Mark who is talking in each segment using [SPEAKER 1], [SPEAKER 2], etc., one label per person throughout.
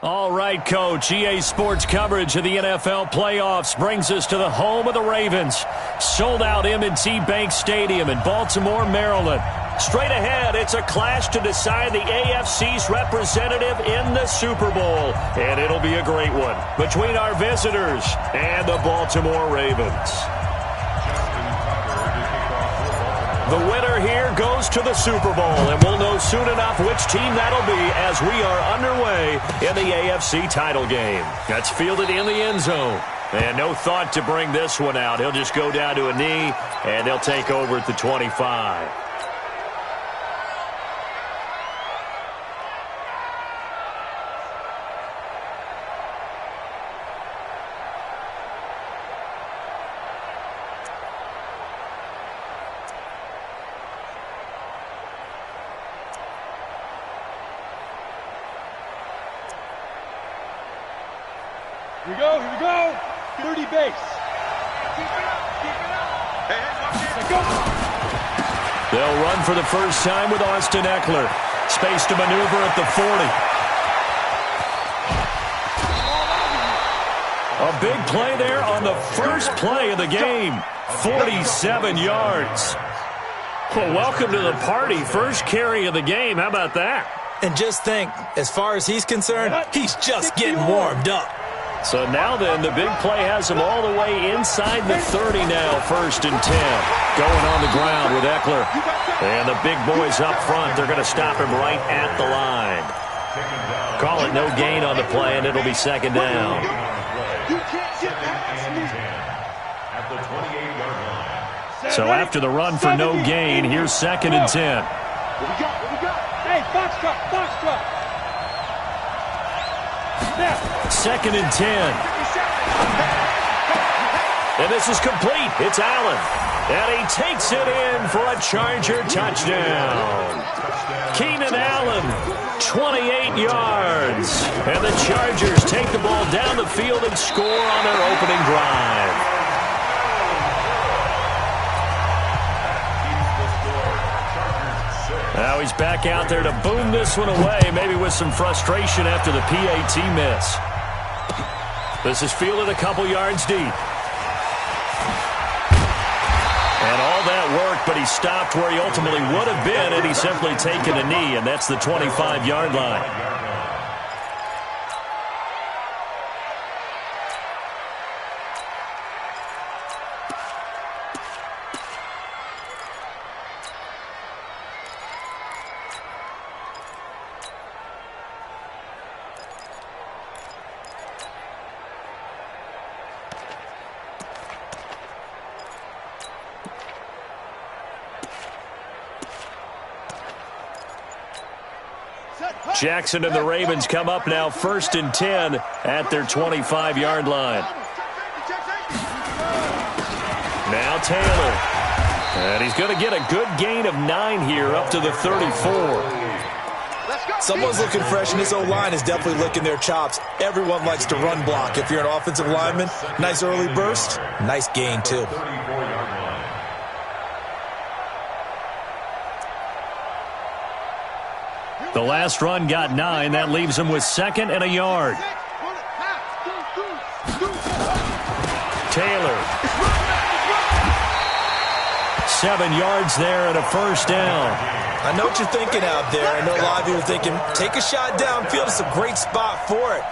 [SPEAKER 1] All right, Coach. EA Sports coverage of the NFL playoffs brings us to the home of the Ravens. Sold-out M&T Bank Stadium in Baltimore, Maryland. Straight ahead, it's a clash to decide the AFC's representative in the Super Bowl. And it'll be a great one between our visitors and the Baltimore Ravens. The winner here goes to the Super Bowl, and we'll know soon enough which team that'll be as we are underway in the AFC title game. That's fielded in the end zone. And no thought to bring this one out. He'll just go down to a knee, and they'll take over at the 25.
[SPEAKER 2] Here we go. 30 base. Keep it up. Hey, go.
[SPEAKER 1] They'll run for the first time with Austin Eckler. Space to maneuver at the 40. A big play there on the first play of the game. 47 yards. Well, welcome to the party. First carry of the game. How about that?
[SPEAKER 3] And just think, as far as he's concerned, he's just getting warmed up.
[SPEAKER 1] So now then, the big play has him all the way inside the 30 now, 1st and 10. Going on the ground with Eckler. And the big boys up front, they're going to stop him right at the line. Call it no gain on the play, and it'll be 2nd down. So after the run for no gain, here's 2nd and 10.
[SPEAKER 2] What we got? Hey, Foxtrot.
[SPEAKER 1] 2nd and 10. And this is complete. It's Allen. And he takes it in for a Charger touchdown. Keenan Allen, 28 yards. And the Chargers take the ball down the field and score on their opening drive. Now he's back out there to boom this one away, maybe with some frustration after the PAT miss. This is fielded a couple yards deep. And all that work, but he stopped where he ultimately would have been had he simply taken a knee, and that's the 25-yard line. Jackson and the Ravens come up now 1st and 10 at their 25-yard line. Now Taylor. And he's going to get a good gain of 9 here up to the 34.
[SPEAKER 3] Someone's looking fresh, and this O-line is definitely licking their chops. Everyone likes to run block. If you're an offensive lineman, nice early burst, nice gain too.
[SPEAKER 1] The last run got 9. That leaves him with 2nd and a yard. Taylor. 7 yards there and a 1st down.
[SPEAKER 3] I know what you're thinking out there. I know a lot of you are thinking, take a shot downfield. It's a great spot for it.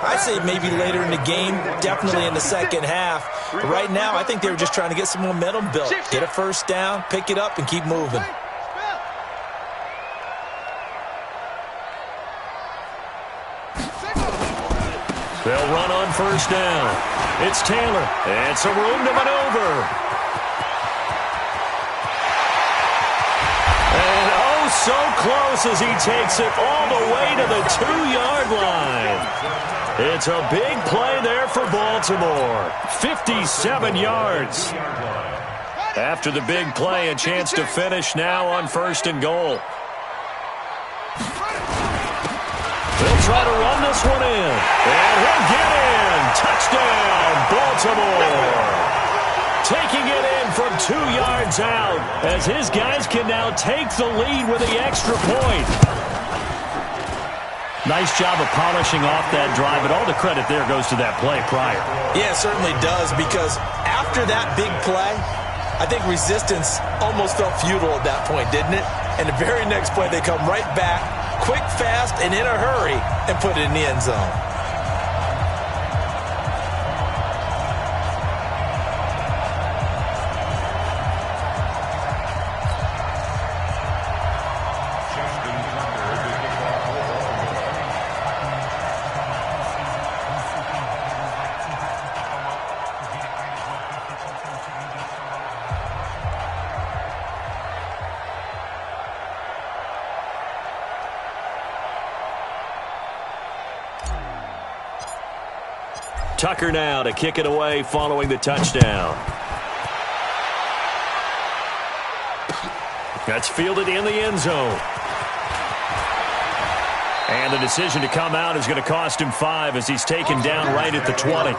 [SPEAKER 3] I'd say maybe later in the game, definitely in the second half. But right now, I think they were just trying to get some momentum built. Get a 1st down, pick it up, and keep moving.
[SPEAKER 1] They'll run on 1st down. It's Taylor. And some room to maneuver. And oh, so close as he takes it all the way to the 2-yard line. It's a big play there for Baltimore. 57 yards. After the big play, a chance to finish now on 1st and goal. They'll try to run this one in. And he'll get in. Touchdown, Baltimore. Taking it in from 2 yards out as his guys can now take the lead with the extra point. Nice job of polishing off that drive, but all the credit there goes to that play prior.
[SPEAKER 3] Yeah, it certainly does, because after that big play, I think resistance almost felt futile at that point, didn't it? And the very next play, they come right back, quick, fast, and in a hurry, and put it in the end zone.
[SPEAKER 1] Tucker now to kick it away following the touchdown. That's fielded in the end zone. And the decision to come out is going to cost him 5 as he's taken down right at the 20.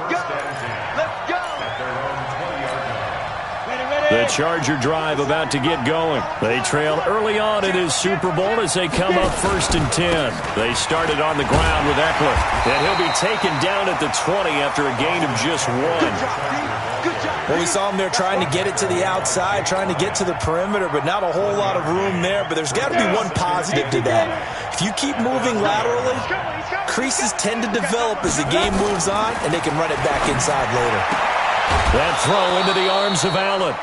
[SPEAKER 1] The Charger drive about to get going. They trail early on in his Super Bowl as they come up 1st and 10. They started on the ground with Eckler, and he'll be taken down at the 20 after a gain of just 1.
[SPEAKER 3] Well, we saw him there trying to get it to the outside, trying to get to the perimeter, but not a whole lot of room there. But there's got to be one positive to that. If you keep moving laterally, creases tend to develop as the game moves on, and they can run it back inside later.
[SPEAKER 1] That throw into the arms of Allen.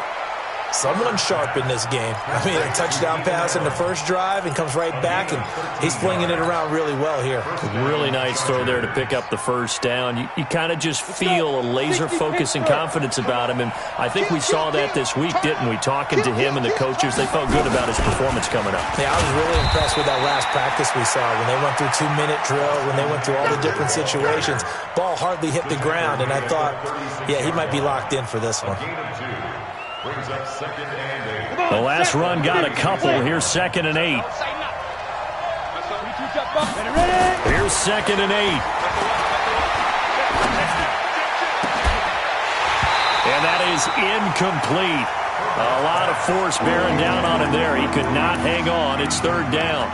[SPEAKER 3] Someone sharp in this game. I mean, a touchdown pass in the first drive and comes right back, and he's flinging it around really well here.
[SPEAKER 1] Really nice throw there to pick up the first down. You kind of just feel a laser focus and confidence about him, and I think we saw that this week, didn't we? Talking to him and the coaches, they felt good about his performance coming up.
[SPEAKER 3] Yeah, I was really impressed with that last practice we saw when they went through 2-minute drill, when they went through all the different situations. Ball hardly hit the ground, and I thought, yeah, he might be locked in for this one.
[SPEAKER 1] The last run got a couple. Here's 2nd and 8. Here's 2nd and 8. And that is incomplete. A lot of force bearing down on him there. He could not hang on. It's 3rd down.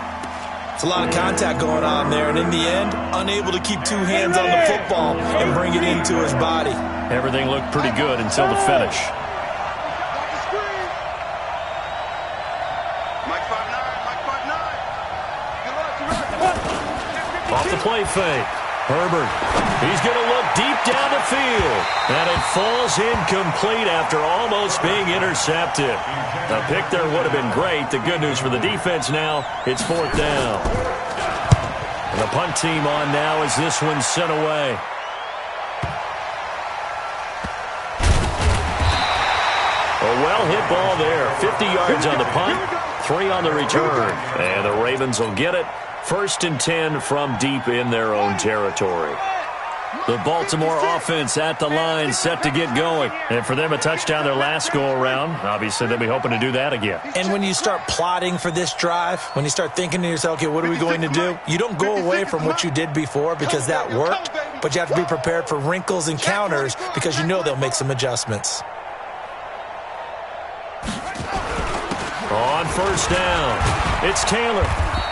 [SPEAKER 3] It's a lot of contact going on there, and in the end, unable to keep 2 hands on the football and bring it into his body.
[SPEAKER 1] Everything looked pretty good until the finish. Off the play fake. Herbert, he's going to look deep down the field. And it falls incomplete after almost being intercepted. The pick there would have been great. The good news for the defense now, it's 4th down. And the punt team on now as this one's sent away. A well-hit ball there. 50 yards on the punt, 3 on the return. And the Ravens will get it. 1st and 10 from deep in their own territory. The Baltimore offense at the line, set to get going. And for them, a touchdown their last go-around. Obviously, they'll be hoping to do that again.
[SPEAKER 3] And when you start plotting for this drive, when you start thinking to yourself, okay, what are we going to do? You don't go away from what you did before because that worked, but you have to be prepared for wrinkles and counters because you know they'll make some adjustments.
[SPEAKER 1] On 1st down, it's Taylor.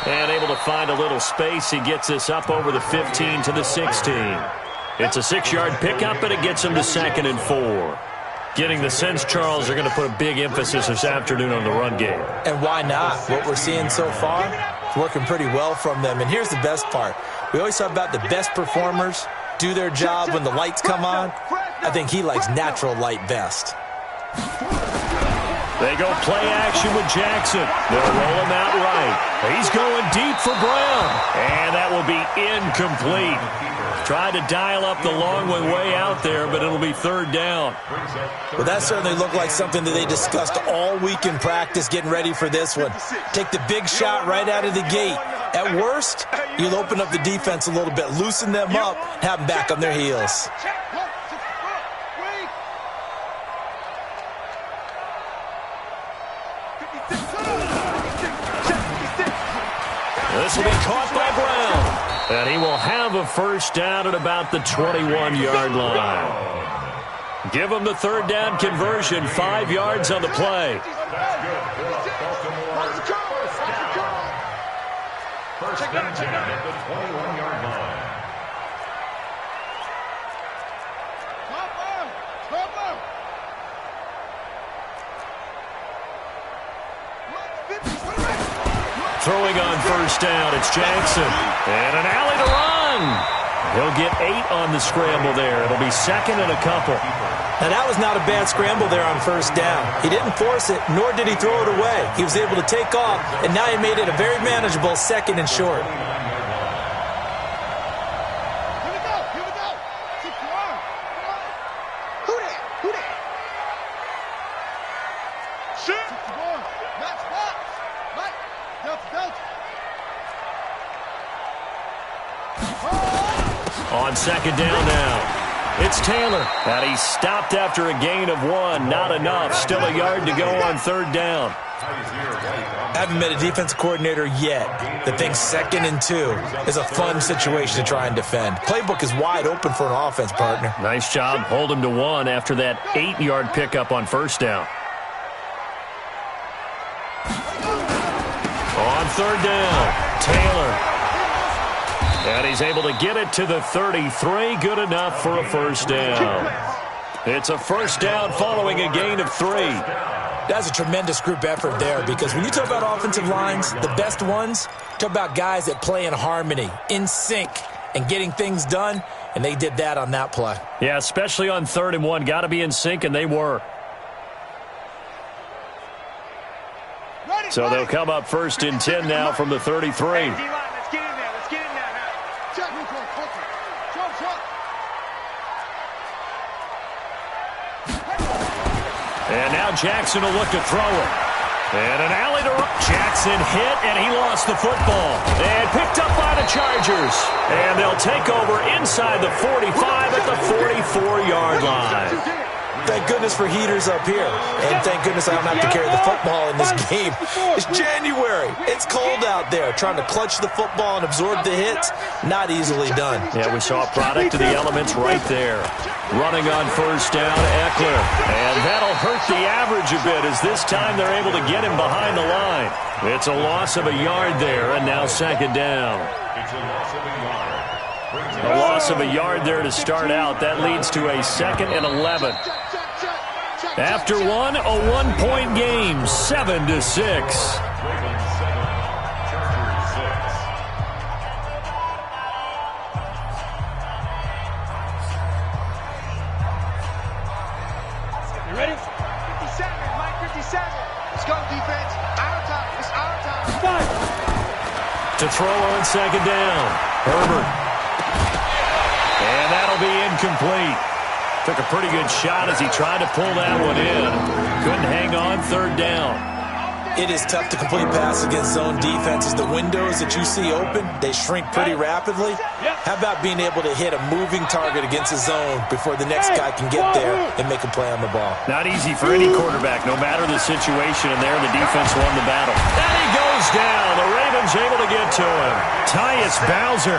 [SPEAKER 1] And able to find a little space. He gets this up over the 15 to the 16. It's a 6-yard pickup, and it gets him to 2nd and 4. Getting the sense, Charles, they're going to put a big emphasis this afternoon on the run game.
[SPEAKER 3] And why not? What we're seeing so far, it's working pretty well from them. And here's the best part. We always talk about the best performers do their job when the lights come on. I think he likes natural light best.
[SPEAKER 1] They go play action with Jackson. They'll roll him out right. He's going deep for Brown. And that will be incomplete. Tried to dial up the long one way out there, but it'll be 3rd down.
[SPEAKER 3] Well, that certainly looked like something that they discussed all week in practice getting ready for this one. Take the big shot right out of the gate. At worst, you'll open up the defense a little bit, loosen them up, have them back on their heels.
[SPEAKER 1] This will be caught by Brown. And he will have a 1st down at about the 21-yard line. Give him the 3rd down conversion, 5 yards on the play.
[SPEAKER 4] First down at the 21-yard line.
[SPEAKER 1] Throwing on first down, it's Jackson. And an alley to run. He'll get 8 on the scramble there. It'll be second and a couple.
[SPEAKER 3] Now, that was not a bad scramble there on first down. He didn't force it, nor did he throw it away. He was able to take off, and now he made it a very manageable second and short.
[SPEAKER 1] On second down now, it's Taylor. And he stopped after a gain of 1. Not enough. Still a yard to go on third down.
[SPEAKER 3] Haven't met a defensive coordinator yet that thinks second and 2 is a fun situation to try and defend. Playbook is wide open for an offense, partner.
[SPEAKER 1] Nice job. Hold him to 1 after that 8-yard pickup on first down. On third down, Taylor. And he's able to get it to the 33. Good enough for a first down. It's a first down following a gain of 3.
[SPEAKER 3] That's a tremendous group effort there, because when you talk about offensive lines, the best ones, talk about guys that play in harmony, in sync, and getting things done, and they did that on that play.
[SPEAKER 1] Yeah, especially on 3rd and 1. Got to be in sync, and they were. So they'll come up first and 10 now from the 33. And now Jackson will look to throw it. And an alley to Jackson hit, and he lost the football. And picked up by the Chargers. And they'll take over inside the 45 at the 44-yard line.
[SPEAKER 3] Thank goodness for heaters up here. And thank goodness I don't have to carry the football in this game. It's January. It's cold out there. Trying to clutch the football and absorb the hits, not easily done.
[SPEAKER 1] Yeah, we saw a product of the elements right there. Running on first down, Eckler. And that'll hurt the average a bit, as this time they're able to get him behind the line. It's a loss of a yard there, and now second down. A loss of a yard there to start out. That leads to a 2nd and 11. After one, a 1-point game, 7-6.
[SPEAKER 2] You ready? 57, Mike, 57. Let's go, defense. Our time. It's our time. 5.
[SPEAKER 1] To throw on second down, Herbert. And that'll be incomplete. Took a pretty good shot as he tried to pull that one in. Couldn't hang on, third down.
[SPEAKER 3] It is tough to complete passes against zone defenses. The windows that you see open, they shrink pretty rapidly. How about being able to hit a moving target against a zone before the next guy can get there and make a play on the ball?
[SPEAKER 1] Not easy for any quarterback, no matter the situation, and there the defense won the battle. And he goes down. The Ravens able to get to him. Tyus Bowser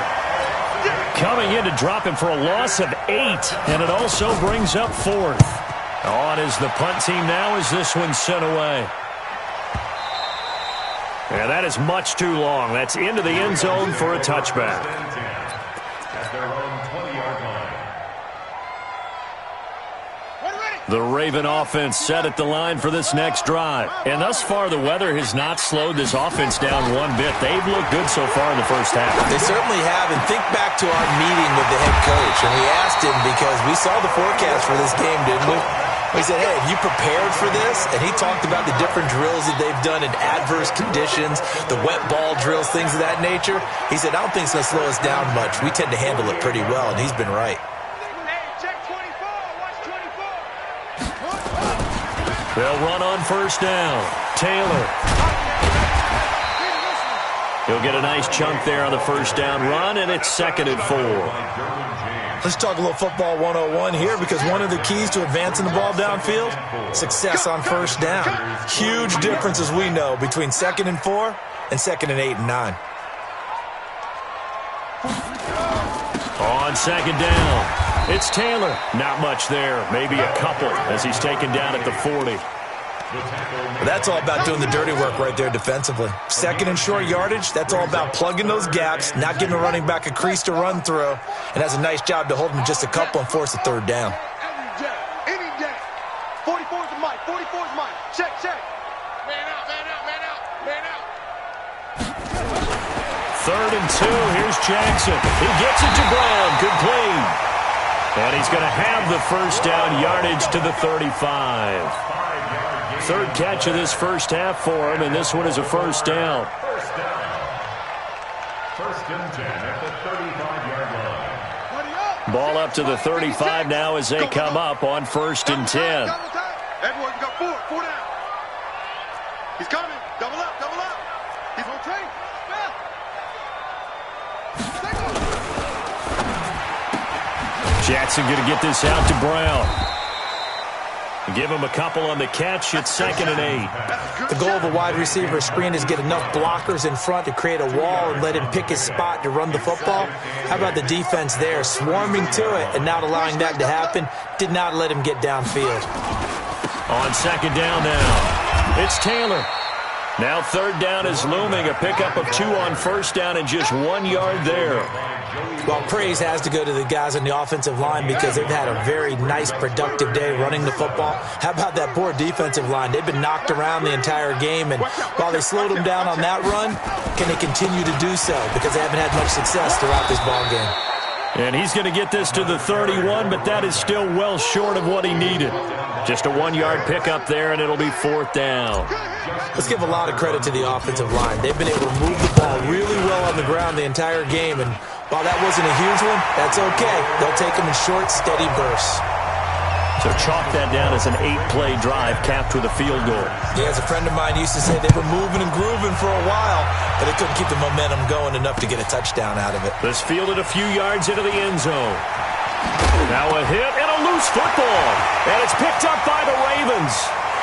[SPEAKER 1] coming in to drop him for a loss of 8, and it also brings up 4th. On is the punt team now as this one's sent away. And that is much too long. That's into the end zone for a touchback. The Raven offense set at the line for this next drive. And thus far, the weather has not slowed this offense down one bit. They've looked good so far in the first half.
[SPEAKER 3] They certainly have. And think back to our meeting with the head coach. And we asked him, because we saw the forecast for this game, didn't we? We said, hey, have you prepared for this? And he talked about the different drills that they've done in adverse conditions, the wet ball drills, things of that nature. He said, I don't think it's going to slow us down much. We tend to handle it pretty well, and he's been right.
[SPEAKER 1] They'll run on first down. Taylor. He'll get a nice chunk there on the first down run, and it's 2nd and 4.
[SPEAKER 3] Let's talk a little football 101 here, because one of the keys to advancing the ball downfield, success on first down. Huge difference, as we know, between 2nd and 4 and 2nd and 8 and 9.
[SPEAKER 1] On second down, it's Taylor. Not much there, maybe a couple as he's taken down at the 40.
[SPEAKER 3] That's all about doing the dirty work right there defensively. Second and short yardage, that's all about plugging those gaps, not giving a running back a crease to run through, and has a nice job to hold him just a couple and force a third down.
[SPEAKER 2] Any day. 44's the mic. 44's mine. Check. Man out.
[SPEAKER 1] Third and 2. Here's Jackson. He gets it to Brown. Complete. And he's going to have the first down, yardage to the 35. Third catch of this first half for him, and this one is a first down.
[SPEAKER 4] First and 10 at the 35-yard line.
[SPEAKER 1] Ball up to the 35 now as they come up on first and 10.
[SPEAKER 2] Edwards got four down. He's coming. Double up. He's on train.
[SPEAKER 1] Jackson going to get this out to Brown. Give him a couple on the catch. It's second and 8.
[SPEAKER 3] The goal of a wide receiver screen is get enough blockers in front to create a wall and let him pick his spot to run the football. How about the defense there, swarming to it and not allowing that to happen? Did not let him get downfield.
[SPEAKER 1] On second down now, it's Taylor. Now third down is looming. A pickup of 2 on first down and just 1 yard there.
[SPEAKER 3] Well, praise has to go to the guys on the offensive line because they've had a very nice, productive day running the football. How about that poor defensive line? They've been knocked around the entire game, and while they slowed them down on that run, can they continue to do so? Because they haven't had much success throughout this ball game.
[SPEAKER 1] And he's going to get this to the 31, but that is still well short of what he needed. Just a 1 yard pickup there, and it'll be fourth down.
[SPEAKER 3] Let's give a lot of credit to the offensive line. They've been able to move the ball really well on the ground the entire game, and while that wasn't a huge one, that's okay. They'll take them in short, steady bursts.
[SPEAKER 1] So chalk that down as an 8-play drive capped with a field goal.
[SPEAKER 3] Yeah, as a friend of mine used to say, they were moving and grooving for a while, but they couldn't keep the momentum going enough to get a touchdown out of it.
[SPEAKER 1] This fielded a few yards into the end zone. Now a hit and a loose football. And it's picked up by the Ravens.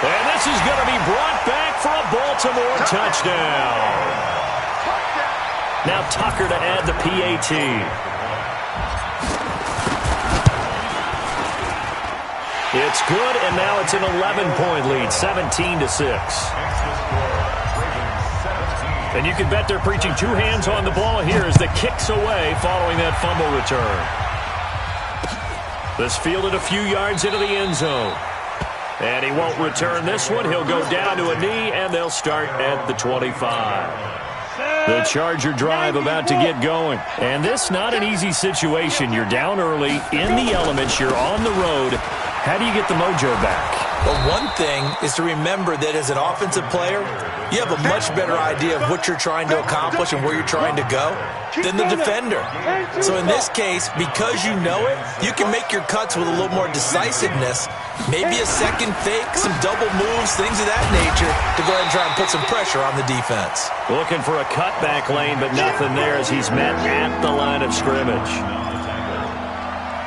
[SPEAKER 1] And this is going to be brought back for a Baltimore touchdown. Now Tucker to add the PAT. It's good, and now it's an 11-point lead, 17-6. And you can bet they're preaching 2 hands on the ball here as the kick's away following that fumble return. This fielded a few yards into the end zone. And he won't return this one. He'll go down to a knee, and they'll start at the 25. The Charger drive about to get going. And this not an easy situation. You're down early, in the elements, you're on the road. How do you get the mojo back?
[SPEAKER 3] Well, one thing is to remember that as an offensive player, you have a much better idea of what you're trying to accomplish and where you're trying to go than the defender. So in this case, because you know it, you can make your cuts with a little more decisiveness, maybe a second fake, some double moves, things of that nature, to go ahead and try and put some pressure on the defense.
[SPEAKER 1] Looking for a cutback lane, but nothing there as he's met at the line of scrimmage.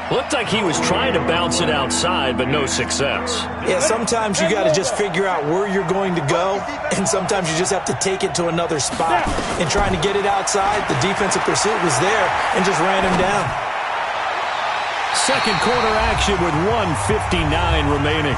[SPEAKER 1] Looked like he was trying to bounce it outside, but no success.
[SPEAKER 3] Yeah, sometimes you got to just figure out where you're going to go, and sometimes you just have to take it to another spot. And trying to get it outside, the defensive pursuit was there and just ran him down.
[SPEAKER 1] Second quarter action with 1:59 remaining.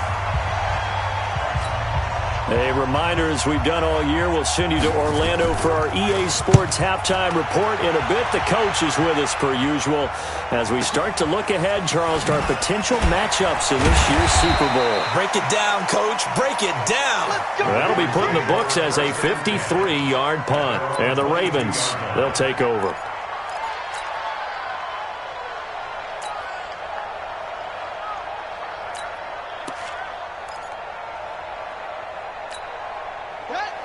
[SPEAKER 1] A reminder, as we've done all year, we'll send you to Orlando for our EA Sports halftime report in a bit. The coach is with us per usual as we start to look ahead, Charles, to our potential matchups in this year's Super Bowl.
[SPEAKER 3] Break it down, Coach. Break it down.
[SPEAKER 1] That'll be put in the books as a 53-yard punt. And the Ravens, they'll take over.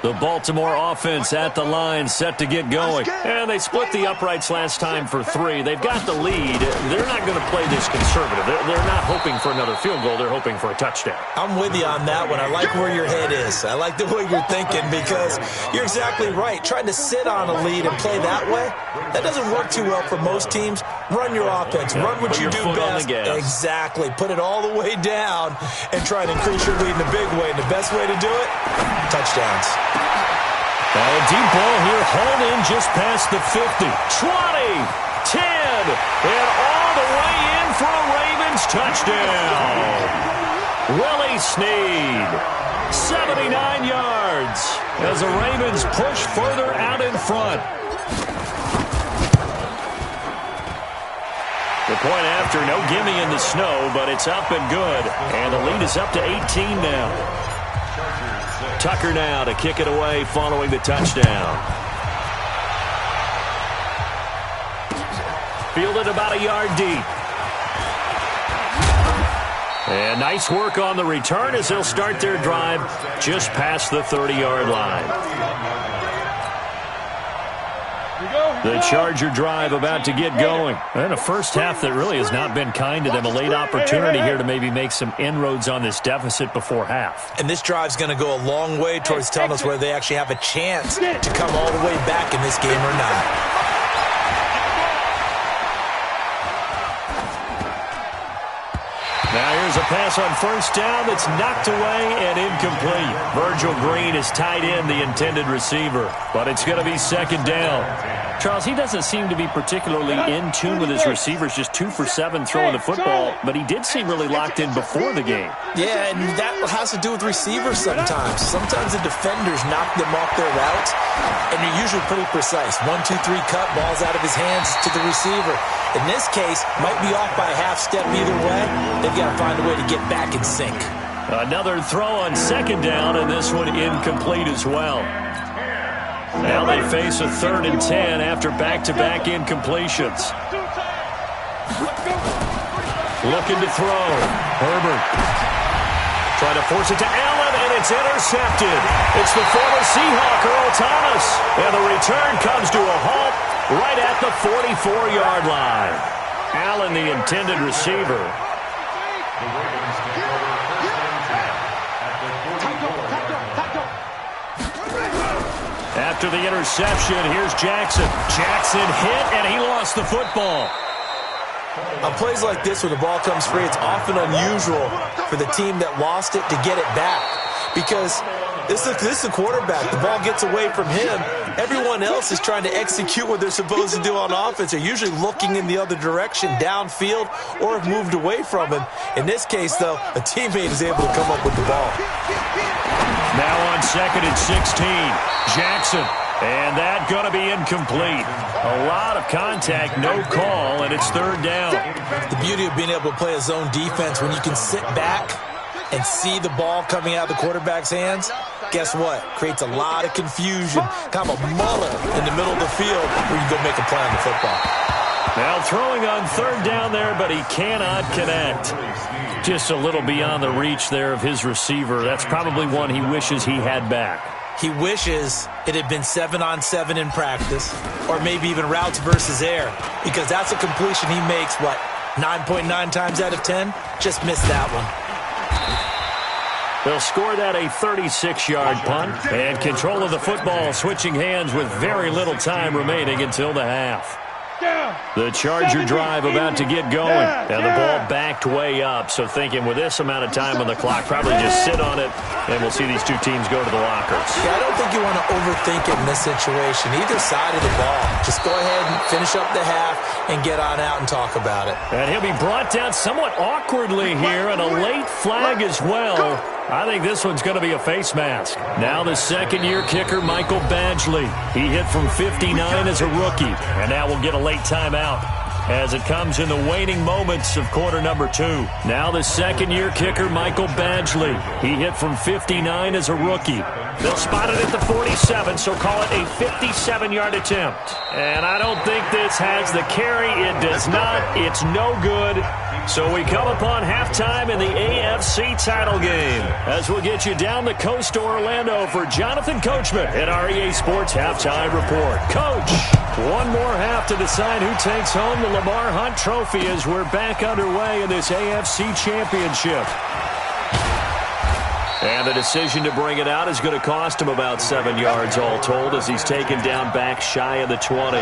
[SPEAKER 1] The Baltimore offense at the line, set to get going. And they split the uprights last time for 3. They've got the lead. They're not going to play this conservative. They're not hoping for another field goal. They're hoping for a touchdown.
[SPEAKER 3] I'm with you on that one. I like where your head is. I like the way you're thinking because you're exactly right. Trying to sit on a lead and play that way, that doesn't work too well for most teams. Run your offense. Run what you do best. Exactly. Put it all the way down and try to increase your lead in a big way. And the best way to do it, touchdowns.
[SPEAKER 1] A deep ball here, hauled in just past the 50. 20, 10, and all the way in for a Ravens touchdown. Willie Snead, 79 yards as the Ravens push further out in front. The point after, no gimme in the snow, but it's up and good. And the lead is up to 18 now. Tucker now to kick it away following the touchdown. Fielded about a yard deep. And nice work on the return as they'll start their drive just past the 30-yard line. The Charger drive about to get going. And a first half that really has not been kind to them. A late opportunity here to maybe make some inroads on this deficit before half.
[SPEAKER 3] And this drive's going to go a long way towards telling us whether they actually have a chance to come all the way back in this game or not.
[SPEAKER 1] Now here's a pass on first down that's knocked away and incomplete. Virgil Green is tied in, the intended receiver, but it's going to be second down.
[SPEAKER 5] Charles, he doesn't seem to be particularly in tune with his receivers, just 2 for 7 throwing the football, but he did seem really locked in before the game.
[SPEAKER 3] Yeah, and that has to do with receivers sometimes. Sometimes the defenders knock them off their routes, and they're usually pretty precise. 1, 2, 3 cut, ball's out of his hands to the receiver. In this case, might be off by a half step either way. They've got to find a way to get back in sync.
[SPEAKER 1] Another throw on second down, and this one incomplete as well. Now they face a 3rd and 10 after back-to-back incompletions. Looking to throw. Herbert trying to force it to Allen, and it's intercepted. It's the former Seahawk, Earl Thomas. And the return comes to a halt right at the 44-yard line. Allen, the intended receiver. After the interception, here's Jackson. Jackson hit, and he lost the football.
[SPEAKER 3] On plays like this, when the ball comes free, it's often unusual for the team that lost it to get it back. Because this is a quarterback. The ball gets away from him. Everyone else is trying to execute what they're supposed to do on offense. They're usually looking in the other direction, downfield, or have moved away from him. In this case, though, a teammate is able to come up with the ball.
[SPEAKER 1] Now on 2nd and 16, Jackson. And that going to be incomplete. A lot of contact, no call, and it's 3rd down.
[SPEAKER 3] The beauty of being able to play a zone defense, when you can sit back and see the ball coming out of the quarterback's hands, guess what? Creates a lot of confusion, kind of a muddle in the middle of the field where you go make a play on the football.
[SPEAKER 1] Now throwing on 3rd down there, but he cannot connect. Just a little beyond the reach there of his receiver. That's probably one he wishes he had back.
[SPEAKER 3] He wishes it had been 7-on-7 in practice, or maybe even routes versus air, because that's a completion he makes, 9.9 times out of 10? Just missed that one.
[SPEAKER 1] They'll score that a 36-yard punt, and control of the football switching hands with very little time remaining until the half. The Charger drive about to get going, and the ball backed way up, so thinking with this amount of time on the clock, probably just sit on it, and we'll see these two teams go to the lockers.
[SPEAKER 3] Yeah, I don't think you want to overthink it in this situation, either side of the ball. Just go ahead and finish up the half and get on out and talk about it.
[SPEAKER 1] And he'll be brought down somewhat awkwardly here, and a late flag as well. I think this one's going to be a face mask. Now the second-year kicker, Michael Badgley. He hit from 59 as a rookie, and now we'll get a late timeout as it comes in the waning moments of quarter number 2. Now the second-year kicker, Michael Badgley. He hit from 59 as a rookie. They'll spot it at the 47, so call it a 57-yard attempt. And I don't think this has the carry. It does not. It's no good. So we come upon halftime in the AFC title game as we'll get you down the coast to Orlando for Jonathan Coachman at our EA Sports Halftime Report. Coach, one more half to decide who takes home the Lamar Hunt Trophy as we're back underway in this AFC Championship. And the decision to bring it out is going to cost him about 7 yards all told as he's taken down back shy of the 20.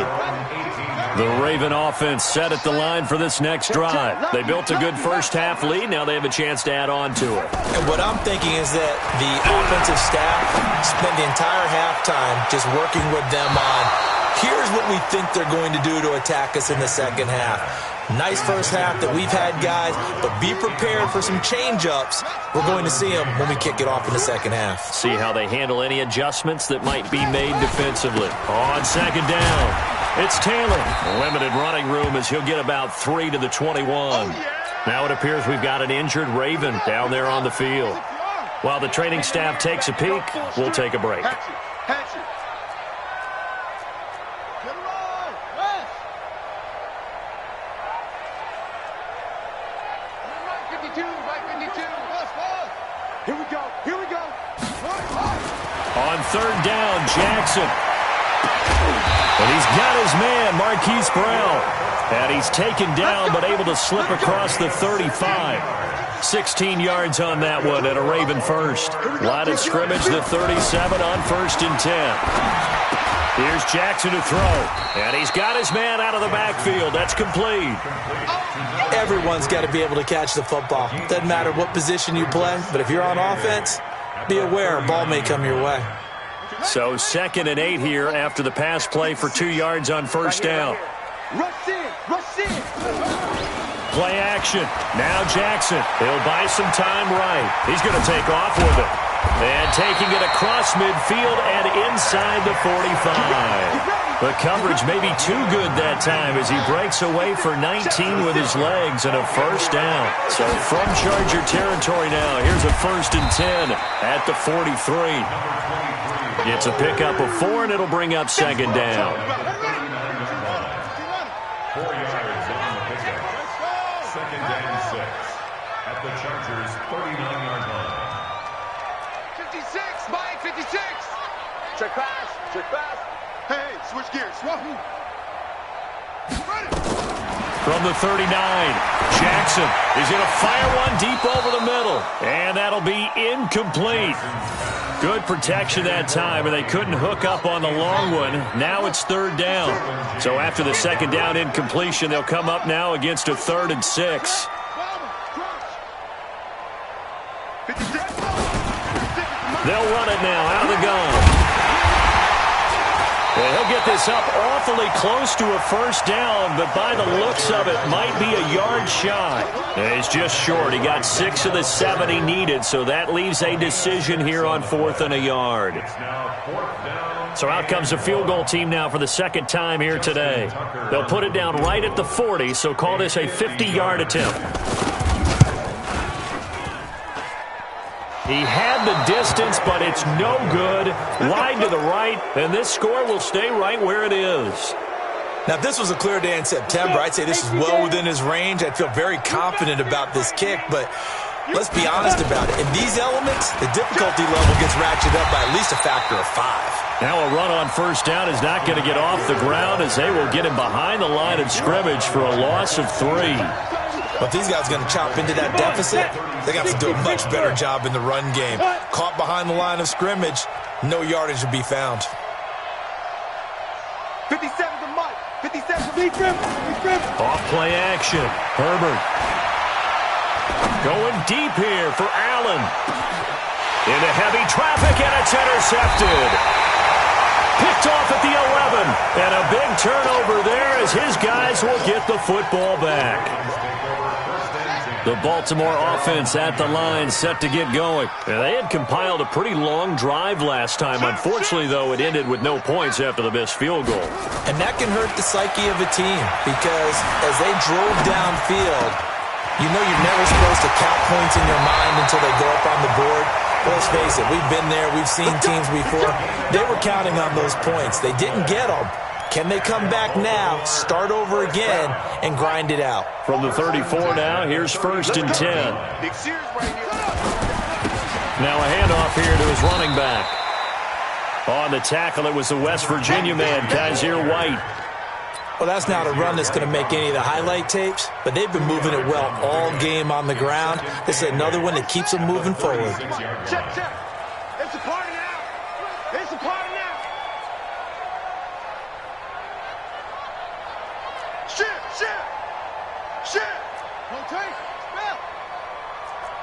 [SPEAKER 1] The Raven offense set at the line for this next drive. They built a good first-half lead. Now they have a chance to add on to it.
[SPEAKER 3] And what I'm thinking is that the offensive staff spent the entire halftime just working with them on Here's what we think they're going to do to attack us in the second half. Nice first half that we've had, guys, but be prepared for some change-ups. We're going to see them when we kick it off in the second half.
[SPEAKER 1] See how they handle any adjustments that might be made defensively. On second down, it's Taylor. Limited running room as he'll get about 3 to the 21. Now it appears we've got an injured Raven down there on the field. While the training staff takes a peek, we'll take a break.
[SPEAKER 2] Here we go.
[SPEAKER 1] On third down, Jackson. And he's got his man, Marquise Brown. And he's taken down but able to slip across the 35. 16 yards on that one and a Raven first. Line of scrimmage, the 37 on 1st and 10. Here's Jackson to throw. And he's got his man out of the backfield. That's complete.
[SPEAKER 3] Everyone's got to be able to catch the football. Doesn't matter what position you play, but if you're on offense, be aware a ball may come your way.
[SPEAKER 1] So 2nd and 8 here after the pass play for 2 yards on 1st down.
[SPEAKER 2] Rush in.
[SPEAKER 1] Play action. Now Jackson. He'll buy some time right. He's going to take off with it. And taking it across midfield and inside the 45. The coverage may be too good that time as he breaks away for 19 with his legs and a first down. So from Charger territory now, here's a 1st and 10 at the 43. It's a pickup of 4, and it'll bring up 2nd down.
[SPEAKER 4] 4 yards on the pickup. 2nd and 6 at the Chargers' 39-yard line.
[SPEAKER 2] 56, Mike, 56. Check pass. Hey, switch gears.
[SPEAKER 1] From the 39, Jackson is going to fire one deep over the middle, and that'll be incomplete. Good protection that time, and they couldn't hook up on the long one. Now it's 3rd down. So after the 2nd down incompletion, they'll come up now against a 3rd and 6. They'll run it now out of the gun. Well, he'll get this up awfully close to a first down, but by the looks of it, might be a yard shy. He's just short. He got 6 of the 7 he needed, so that leaves a decision here on 4th and a yard. So out comes the field goal team now for the 2nd time here today. They'll put it down right at the 40, so call this a 50-yard attempt. He had the distance, but it's no good. Wide to the right, and this score will stay right where it is.
[SPEAKER 3] Now, if this was a clear day in September, I'd say this is well within his range. I'd feel very confident about this kick, but let's be honest about it. In these elements, the difficulty level gets ratcheted up by at least a factor of 5.
[SPEAKER 1] Now a run on 1st down is not going to get off the ground as they will get him behind the line of scrimmage for a loss of 3.
[SPEAKER 3] But if these guys are going to chop into that deficit, they got to do a much better job in the run game. Caught behind the line of scrimmage, no yardage to be found.
[SPEAKER 2] 57 to Mike. 57 to Mike.
[SPEAKER 1] Off play action. Herbert. Going deep here for Allen. Into heavy traffic, and it's intercepted. Picked off at the 11. And a big turnover there as his guys will get the football back. The Baltimore offense at the line set to get going. They had compiled a pretty long drive last time. Unfortunately, though, it ended with no points after the missed field goal.
[SPEAKER 3] And that can hurt the psyche of a team because as they drove downfield, you know you're never supposed to count points in your mind until they go up on the board. Well, let's face it, we've been there. We've seen teams before. They were counting on those points. They didn't get them. Can they come back now, start over again, and grind it out?
[SPEAKER 1] From the 34 now, here's 1st and 10. Now a handoff here to his running back. On the tackle, it was the West Virginia man, Kaiser White.
[SPEAKER 3] Well, that's not a run that's going to make any of the highlight tapes, but they've been moving it well all game on the ground. This is another one that keeps them moving forward.
[SPEAKER 2] Check. It's a party now. It's a party now. Shit. Rotate. Spell.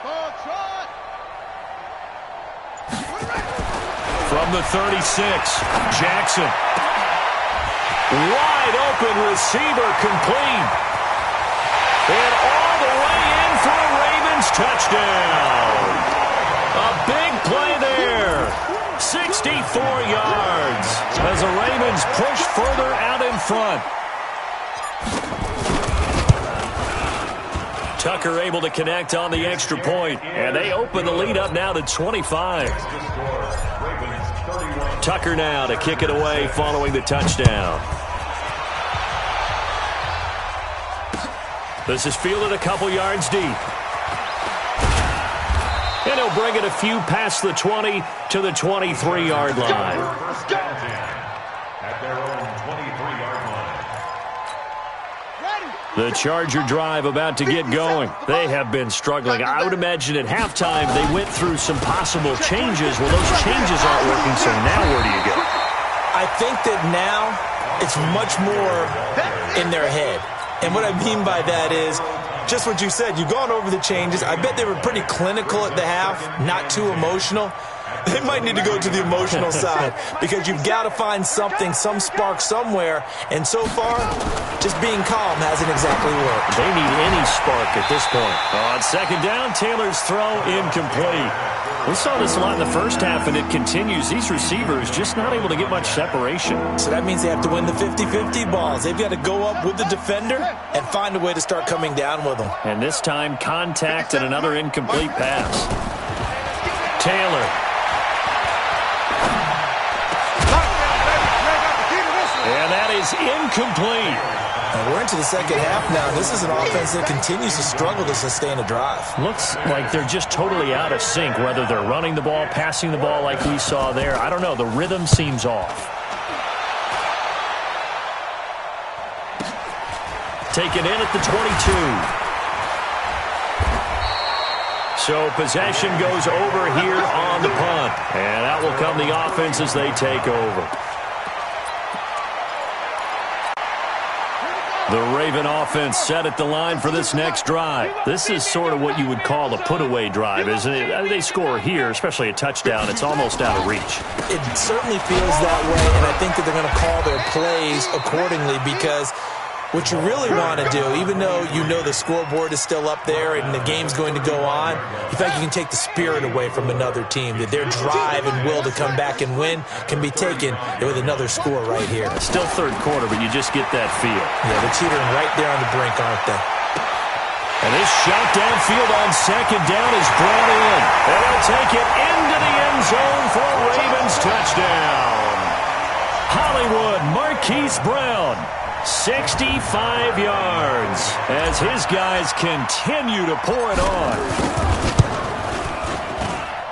[SPEAKER 2] Ball trot.
[SPEAKER 1] From the 36, Jackson. Wide open receiver complete. And all the way in for a Ravens touchdown. A big play there. 64 yards as the Ravens push further out in front. Tucker able to connect on the extra point, and they open the lead up now to 25. Tucker now to kick it away following the touchdown. This is fielded a couple yards deep. And he'll bring it a few past the 20 to the 23-yard line.
[SPEAKER 4] At their own 23-yard line.
[SPEAKER 1] The Charger drive about to get going. They have been struggling. I would imagine at halftime they went through some possible changes. Well, those changes aren't working, so now where do you go?
[SPEAKER 3] I think that now it's much more in their head. And what I mean by that is just what you said. You've gone over the changes. I bet they were pretty clinical at the half, not too emotional. They might need to go to the emotional side because you've got to find something, some spark somewhere. And so far, just being calm hasn't exactly worked.
[SPEAKER 1] They need any spark at this point. On second down, Taylor's throw incomplete. We saw this a lot in the first half, and it continues. These receivers just not able to get much separation.
[SPEAKER 3] So that means they have to win the 50-50 balls. They've got to go up with the defender and find a way to start coming down with them.
[SPEAKER 1] And this time, contact and another incomplete pass. Taylor. And that is incomplete.
[SPEAKER 3] And we're into the second half now. This is an offense that continues to struggle to sustain a drive.
[SPEAKER 1] Looks like they're just totally out of sync, whether they're running the ball, passing the ball like we saw there. I don't know. The rhythm seems off. Taken in at the 22. So possession goes over here on the punt. And out will come the offense as they take over. The Raven offense set at the line for this next drive. This is sort of what you would call a put-away drive, isn't it? They score here, especially a touchdown. It's almost out of reach.
[SPEAKER 3] It certainly feels that way, and I think that they're going to call their plays accordingly because what you really want to do, even though you know the scoreboard is still up there and the game's going to go on, you think you can take the spirit away from another team, that their drive and will to come back and win can be taken with another score right here.
[SPEAKER 1] Still third quarter, but you just get that feel.
[SPEAKER 3] Yeah, they're teetering right there on the brink, aren't they?
[SPEAKER 1] And this shot downfield on second down is brought in. And they'll take it into the end zone for a Ravens touchdown. Hollywood Marquise Brown. 65 yards as his guys continue to pour it on.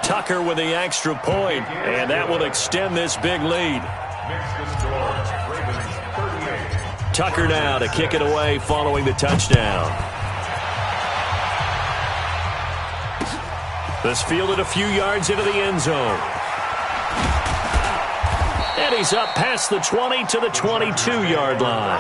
[SPEAKER 1] Tucker with the extra point, and that will extend this big lead. Tucker now to kick it away following the touchdown. This fielded a few yards into the end zone. And he's up past the 20 to the 22-yard line.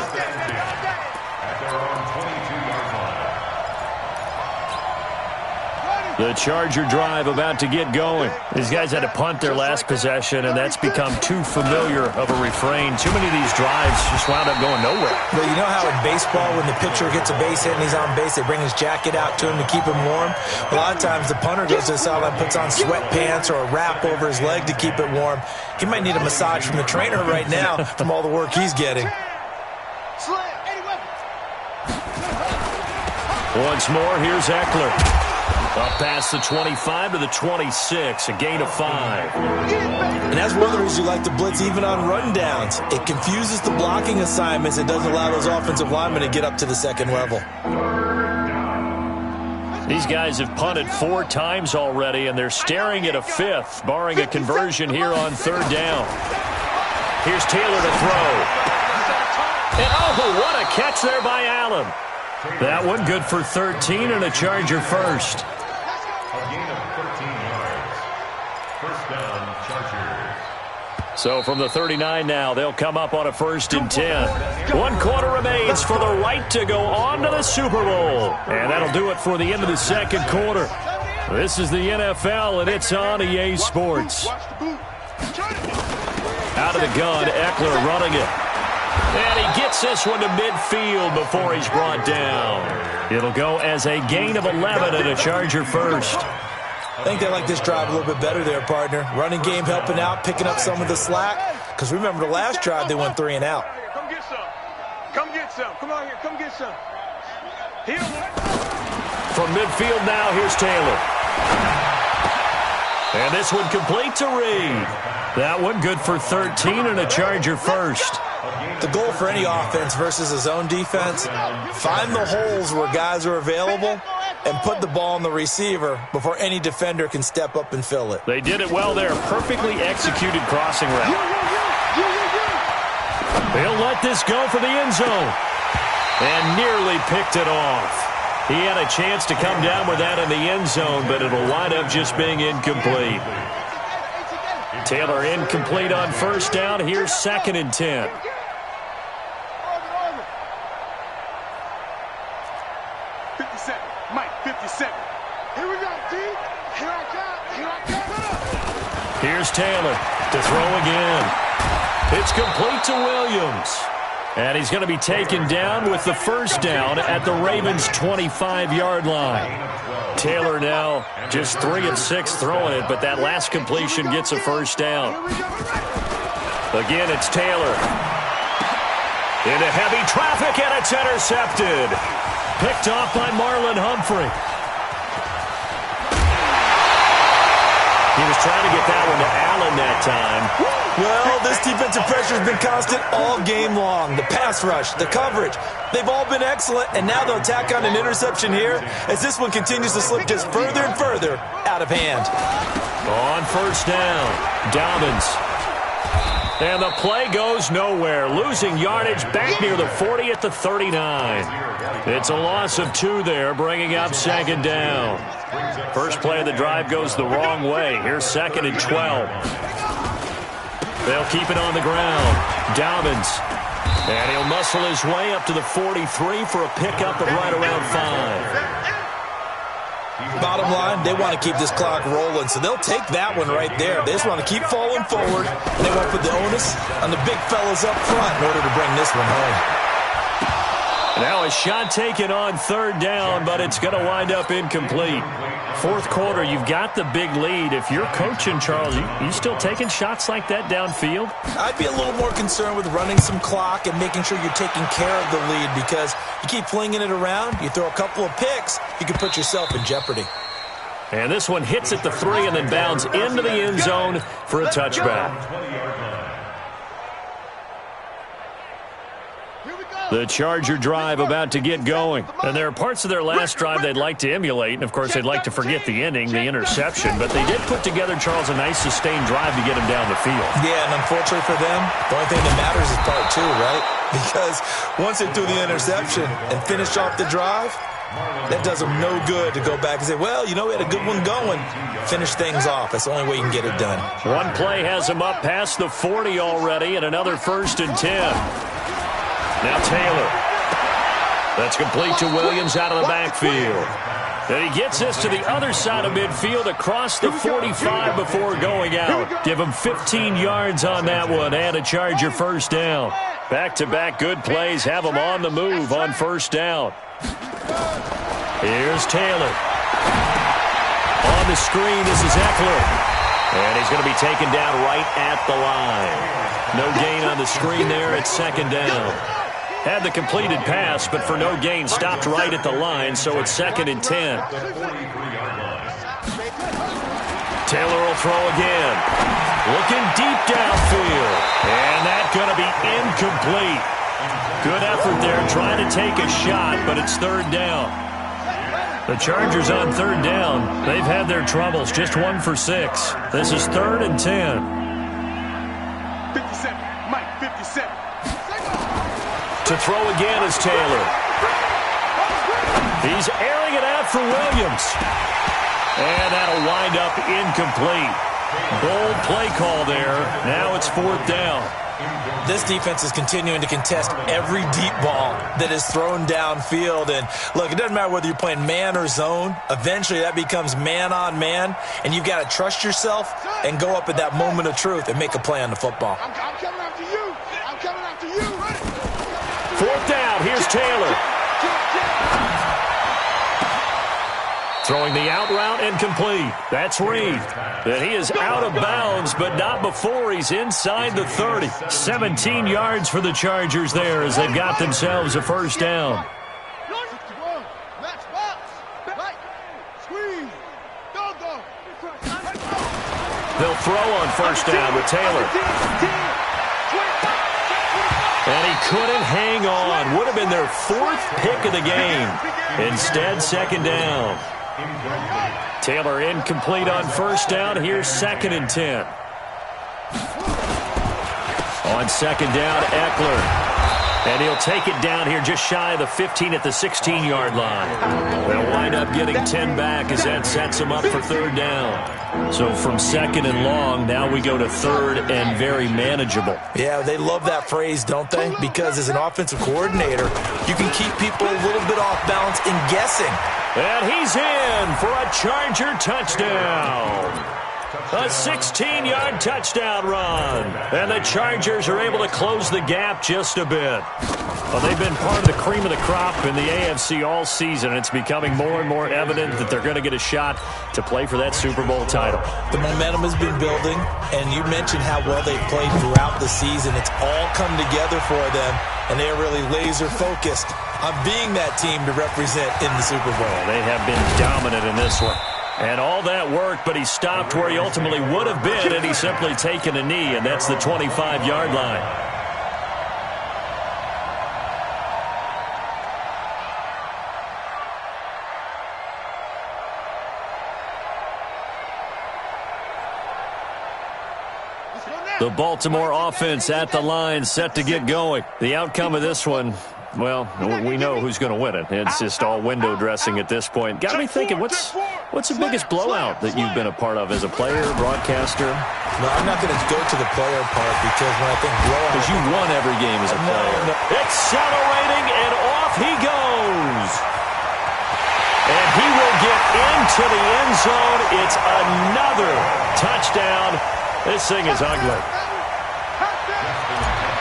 [SPEAKER 1] The Charger drive about to get going. These guys had to punt their last possession, and that's become too familiar of a refrain. Too many of these drives just wound up going nowhere.
[SPEAKER 3] But you know how in baseball, when the pitcher gets a base hit and he's on base, they bring his jacket out to him to keep him warm? A lot of times the punter goes to the sideline, puts on sweatpants or a wrap over his leg to keep it warm. He might need a massage from the trainer right now from all the work he's getting.
[SPEAKER 1] Once more, here's Eckler. Up past the 25 to the 26, a gain of 5.
[SPEAKER 3] And that's one of the reasons you like to blitz even on rundowns. It confuses the blocking assignments. It doesn't allow those offensive linemen to get up to the second level.
[SPEAKER 1] These guys have punted 4 times already, and they're staring at a 5th, barring a conversion here on third down. Here's Taylor to throw. And oh, what a catch there by Allen. That one good for 13 and a Charger first. So from the 39 now, they'll come up on a 1st and 10. 1 quarter remains for the right to go on to the Super Bowl. And that'll do it for the end of the second quarter. This is the NFL, and it's on EA Sports. Out of the gun, Eckler running it. And he gets this one to midfield before he's brought down. It'll go as a gain of 11 and a Charger first.
[SPEAKER 3] I think they like this drive a little bit better there, partner. Running game helping out, picking up some of the slack. Because remember the last drive, they went 3 and out.
[SPEAKER 2] Come get some. Come get some. Come on here. Come get some.
[SPEAKER 1] From midfield now, here's Taylor. And this one complete to Reed. That one good for 13 and a Charger first.
[SPEAKER 3] The goal for any offense versus a zone defense, find the holes where guys are available and put the ball on the receiver before any defender can step up and fill it.
[SPEAKER 1] They did it well there. Perfectly executed crossing route. They'll let this go for the end zone. And nearly picked it off. He had a chance to come down with that in the end zone, but it'll wind up just being incomplete. Taylor incomplete on first down. Here's 2nd and 10.
[SPEAKER 2] Mike, 57. Here we go, D. Here I come. Here I come.
[SPEAKER 1] Here's Taylor to throw again. It's complete to Williams. And he's going to be taken down with the first down at the Ravens' 25-yard line. Taylor now just 3 of 6 throwing it, but that last completion gets a first down. Again, it's Taylor. Into heavy traffic, and it's intercepted. Picked off by Marlon Humphrey. He was trying to get that one to Allen that time.
[SPEAKER 3] Well, this defensive pressure has been constant all game long. The pass rush, the coverage, they've all been excellent, and now they'll tack on an interception here as this one continues to slip just further and further out of hand.
[SPEAKER 1] On first down, Dobbins. And the play goes nowhere. Losing yardage back near the 40 at the 39. It's a loss of 2 there, bringing up 2nd down. First play of the drive goes the wrong way. Here's 2nd and 12. They'll keep it on the ground. Dobbins. And he'll muscle his way up to the 43 for a pickup of right around 5.
[SPEAKER 3] Bottom line, they want to keep this clock rolling, so they'll take that one right there. They just want to keep falling forward, and they want to put the onus on the big fellas up front in order to bring this one home.
[SPEAKER 1] Now a shot taken on 3rd down, but it's going to wind up incomplete. 4th quarter, you've got the big lead. If you're coaching, Charles, you still taking shots like that downfield?
[SPEAKER 3] I'd be a little more concerned with running some clock and making sure you're taking care of the lead, because you keep flinging it around, you throw a couple of picks, you can put yourself in jeopardy.
[SPEAKER 1] And this one hits at the 3 and then bounds into the end zone for a touchback. The Charger drive about to get going. And there are parts of their last drive they'd like to emulate. And, of course, they'd like to forget the ending, the interception. But they did put together, Charles, a nice sustained drive to get him down the field.
[SPEAKER 3] Yeah, and unfortunately for them, the only thing that matters is part 2, right? Because once they threw the interception and finished off the drive, that does them no good to go back and say, well, you know, we had a good one going. Finish things off. That's the only way you can get it done.
[SPEAKER 1] One play has them up past the 40 already, and another 1st and 10. Now Taylor. That's complete to Williams out of the backfield. And he gets this to the other side of midfield across the 45 before going out. Give him 15 yards on that one and a Charger first down. Back-to-back good plays have him on the move on first down. Here's Taylor. On the screen, this is Eckler. And he's going to be taken down right at the line. No gain on the screen there at 2nd down. Had the completed pass, but for no gain, stopped right at the line, so it's 2nd and 10. Taylor will throw again. Looking deep downfield. And that's going to be incomplete. Good effort there, trying to take a shot, but it's 3rd down. The Chargers on 3rd down. They've had their troubles, just 1 for 6. This is 3rd and 10.
[SPEAKER 2] 57, Mike, 57.
[SPEAKER 1] To throw again is Taylor. He's airing it out for Williams. And that'll wind up incomplete. Bold play call there. Now it's 4th down.
[SPEAKER 3] This defense is continuing to contest every deep ball that is thrown downfield. And, look, it doesn't matter whether you're playing man or zone. Eventually that becomes man-on-man, and you've got to trust yourself and go up at that moment of truth and make a play on the football.
[SPEAKER 2] I'm coming after you. I'm coming after you.
[SPEAKER 1] 4th down. Here's Taylor. Throwing the out route incomplete. That's Reed. And he is out of bounds, but not before he's inside the 30. 17 yards for the Chargers there as they've got themselves a 1st down. They'll throw on 1st down with Taylor. And he couldn't hang on. Would have been their 4th pick of the game. Instead, 2nd down. Taylor incomplete on 1st down. Here's 2nd and 10. On 2nd down, Eckler. And he'll take it down here just shy of the 15 at the 16-yard line. They'll wind up getting 10 back as that sets them up for 3rd down. So from 2nd and long, now we go to 3rd and very manageable.
[SPEAKER 3] Yeah, they love that phrase, don't they? Because as an offensive coordinator, you can keep people a little bit off balance and guessing.
[SPEAKER 1] And he's in for a Charger touchdown. A 16-yard touchdown run. And the Chargers are able to close the gap just a bit. Well, they've been part of the cream of the crop in the AFC all season. It's becoming more and more evident that they're going to get a shot to play for that Super Bowl title.
[SPEAKER 3] The momentum has been building, and you mentioned how well they've played throughout the season. It's all come together for them, and they're really laser-focused on being that team to represent in the Super Bowl.
[SPEAKER 1] They have been dominant in this one. And all that worked, but he stopped where he ultimately would have been, and he's simply taken a knee, and that's the 25-yard line. The Baltimore offense at the line, set to get going. The outcome of this one, well, we know who's going to win it. It's just all window dressing at this point. Got me thinking, what's the biggest blowout that you've been a part of as a player, broadcaster?
[SPEAKER 3] No, I'm not going to go to the player part because when I think blowout...
[SPEAKER 1] Because you won every game as a player. No. Accelerating, and off he goes. And he will get into the end zone. It's another touchdown. This thing is ugly.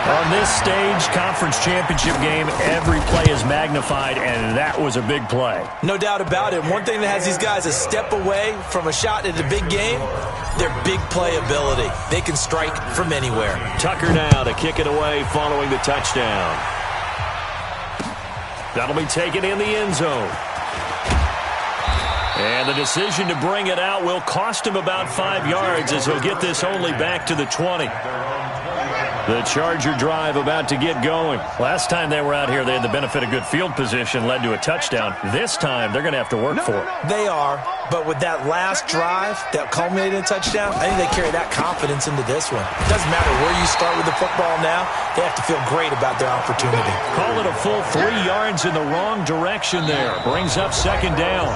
[SPEAKER 1] On this stage, conference championship game, every play is magnified, and that was a big play.
[SPEAKER 3] No doubt about it. One thing that has these guys a step away from a shot at a big game, their big play ability. They can strike from anywhere.
[SPEAKER 1] Tucker now to kick it away following the touchdown. That'll be taken in the end zone. And the decision to bring it out will cost him about 5 yards as he'll get this only back to the 20. The Charger drive about to get going. Last time they were out here, they had the benefit of good field position, led to a touchdown. This time, they're going to have to work for it.
[SPEAKER 3] They are, but with that last drive that culminated in a touchdown, I think they carry that confidence into this one. It doesn't matter where you start with the football now. They have to feel great about their opportunity.
[SPEAKER 1] Call it a full 3 yards in the wrong direction there. Brings up 2nd down.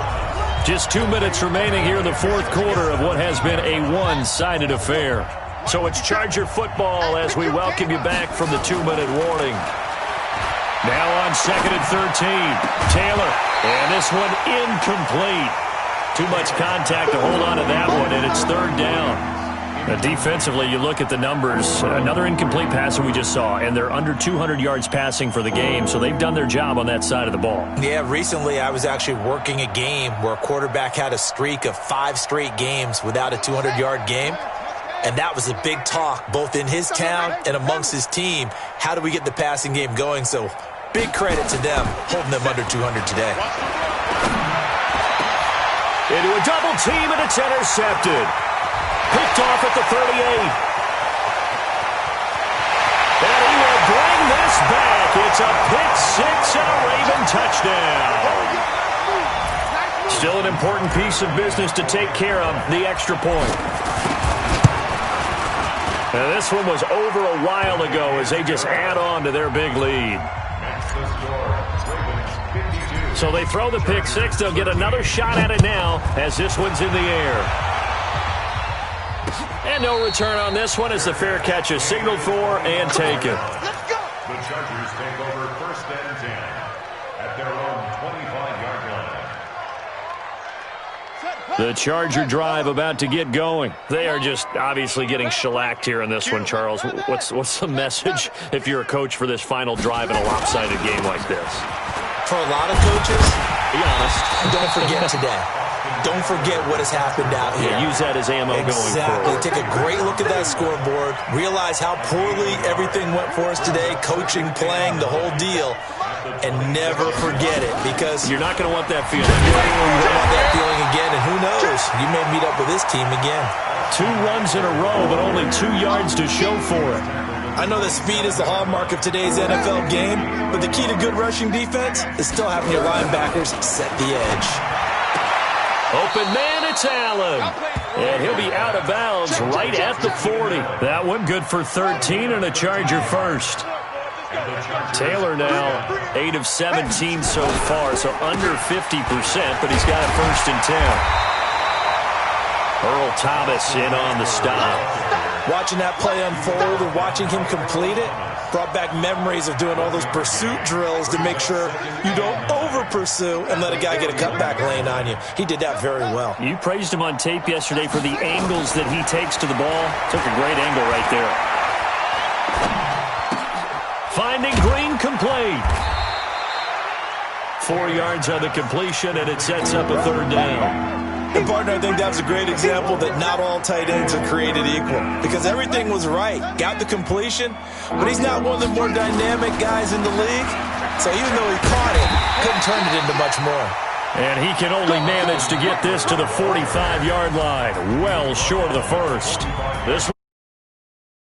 [SPEAKER 1] Just 2 minutes remaining here in the 4th quarter of what has been a one-sided affair. So it's Charger football as we welcome you back from the 2-minute warning. Now on 2nd and 13. Taylor. And this one incomplete. Too much contact to hold on to that one, and it's 3rd down. Defensively, you look at the numbers. Another incomplete pass that we just saw, and they're under 200 yards passing for the game, so they've done their job on that side of the ball.
[SPEAKER 3] Yeah, recently I was actually working a game where a quarterback had a streak of 5 straight games without a 200-yard game. And that was a big talk, both in his town and amongst his team. How do we get the passing game going? So big credit to them, holding them under 200 today.
[SPEAKER 1] Into a double team, and it's intercepted. Picked off at the 38. And he will bring this back. It's a pick six and a Raven touchdown. Still an important piece of business to take care of, the extra point. Now, this one was over a while ago as they just add on to their big lead. So they throw the pick six. They'll get another shot at it now as this one's in the air. And no return on this one as the fair catch is signaled for and taken.
[SPEAKER 4] The Chargers take over 1st and 10 at their own 25-yard line.
[SPEAKER 1] The Charger drive about to get going. They are just obviously getting shellacked here in this one, Charles. What's the message if you're a coach for this final drive in a lopsided game like this?
[SPEAKER 3] For a lot of coaches,
[SPEAKER 1] be honest,
[SPEAKER 3] don't forget today. Don't forget what has happened out here.
[SPEAKER 1] Yeah, use that as ammo going forward.
[SPEAKER 3] Exactly. Take a great look at that scoreboard. Realize how poorly everything went for us today. Coaching, playing, the whole deal. And never forget it, because
[SPEAKER 1] you're not going to want that feeling.
[SPEAKER 3] You don't want that feeling again, and who knows? You may meet up with this team again.
[SPEAKER 1] 2 runs in a row, but only 2 yards to show for it.
[SPEAKER 3] I know that speed is the hallmark of today's NFL game, but the key to good rushing defense is still having your linebackers set the edge.
[SPEAKER 1] Open man, it's Allen. And he'll be out of bounds right at the 40. That one good for 13 and a Charger first. Taylor now 8 of 17 so far, so under 50%, but he's got it 1st and 10. Earl Thomas in on the stop.
[SPEAKER 3] Watching that play unfold and watching him complete it brought back memories of doing all those pursuit drills to make sure you don't over-pursue and let a guy get a cutback lane on you. He did that very well.
[SPEAKER 1] You praised him on tape yesterday for the angles that he takes to the ball. Took a great angle right there. Finding Green complete. 4 yards on the completion, and it sets up a 3rd down.
[SPEAKER 3] And, partner, I think that was a great example that not all tight ends are created equal, because everything was right. Got the completion, but he's not one of the more dynamic guys in the league. So even though he caught it, couldn't turn it into much more.
[SPEAKER 1] And he can only manage to get this to the 45-yard line, well short of the first. This